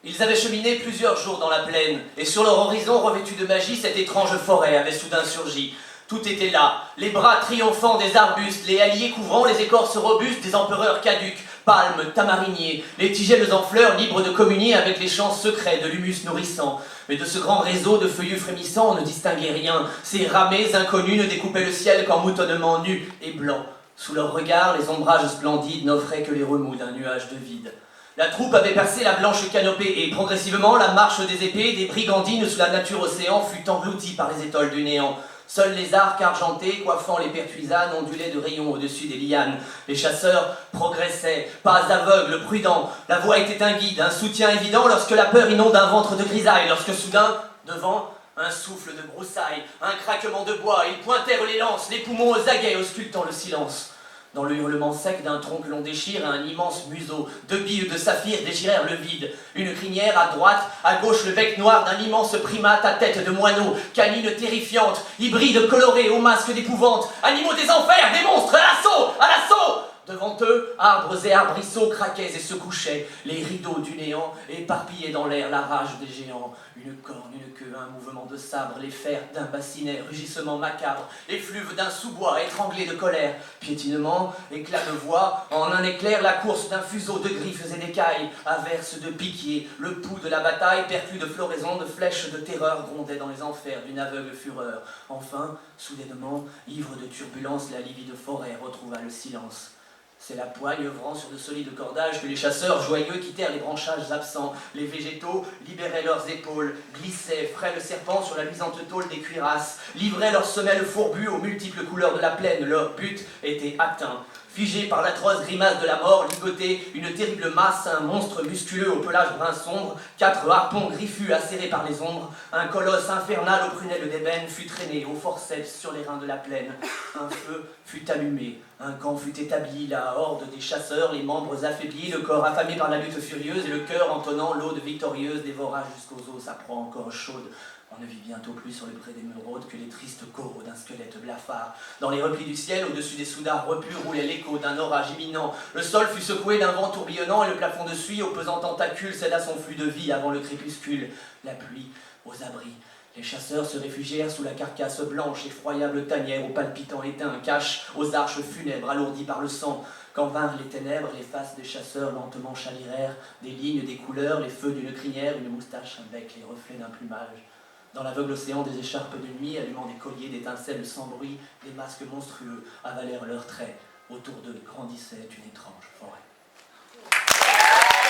Ils avaient cheminé plusieurs jours dans la plaine, et sur leur horizon revêtu de magie, cette étrange forêt avait soudain surgi. Tout était là, les bras triomphants des arbustes, les halliers couvrant les écorces robustes des empereurs caducs, palmes, tamariniers, les tigelles en fleurs libres de communier avec les champs secrets de l'humus nourrissant. Mais de ce grand réseau de feuillus frémissants, on ne distinguait rien. Ces ramées inconnues ne découpaient le ciel qu'en moutonnement nu et blanc. Sous leurs regards, les ombrages splendides n'offraient que les remous d'un nuage de vide. La troupe avait percé la blanche canopée et progressivement la marche des épées, des brigandines sous la nature océan fut engloutie par les étoiles du néant. Seuls les arcs argentés, coiffant les pertuisanes, ondulaient de rayons au-dessus des lianes. Les chasseurs progressaient, pas aveugles, prudents. La voix était un guide, un soutien évident lorsque la peur inonde un ventre de grisaille, lorsque soudain, devant, un souffle de broussailles, un craquement de bois, ils pointèrent les lances, les poumons aux aguets, auscultant le silence. Dans le hurlement sec d'un tronc que l'on déchire, un immense museau, deux billes de saphir déchirèrent le vide. Une crinière à droite, à gauche le bec noir d'un immense primate à tête de moineau, canine terrifiante, hybride coloré au masque d'épouvante, animaux des enfers, des monstres, à l'assaut, à l'assaut! Devant eux, arbres et arbrisseaux craquaient et se couchaient, les rideaux du néant éparpillaient dans l'air la rage des géants. Une corne, une queue, un mouvement de sabre, les fers d'un bassinet, rugissement macabre, effluve d'un sous-bois étranglé de colère, piétinement, éclat de voix, en un éclair la course d'un fuseau de griffes et d'écailles, averse de piquiers, le pouls de la bataille perclus de floraisons, de flèches de terreur grondait dans les enfers d'une aveugle fureur. Enfin, soudainement, ivre de turbulence, la livide forêt retrouva le silence. C'est la poigne œuvrant sur de solides cordages que les chasseurs joyeux quittèrent les branchages absents. Les végétaux libéraient leurs épaules, glissaient, frêles serpents sur la luisante tôle des cuirasses, livraient leurs semelles fourbues aux multiples couleurs de la plaine. Leur but était atteint. Figé par l'atroce grimace de la mort, ligoté, une terrible masse, un monstre musculeux au pelage brun sombre, 4 harpons griffus acérés par les ombres, un colosse infernal aux prunelles d'ébène fut traîné au forceps sur les reins de la plaine. Un feu fut allumé, un camp fut établi, la horde des chasseurs, les membres affaiblis, le corps affamé par la lutte furieuse et le cœur entonnant l'aude victorieuse dévora jusqu'aux os sa proie encore chaude. On ne vit bientôt plus sur le pré d'émeraude que les tristes coraux d'un squelette blafard. Dans les replis du ciel, au-dessus des soudards repus, roulait l'écho d'un orage imminent. Le sol fut secoué d'un vent tourbillonnant et le plafond de suie, aux pesants tentacules, céda son flux de vie avant le crépuscule. La pluie, aux abris. Les chasseurs se réfugièrent sous la carcasse blanche, effroyable tanière aux palpitants éteints, cache aux arches funèbres alourdies par le sang. Quand vinrent les ténèbres, les faces des chasseurs lentement chalirèrent, des lignes, des couleurs, les feux d'une crinière, une moustache, un bec, les reflets d'un plumage. Dans l'aveugle océan des écharpes de nuit, allumant des colliers d'étincelles sans bruit, des masques monstrueux avalèrent leurs traits. Autour d'eux grandissait une étrange forêt.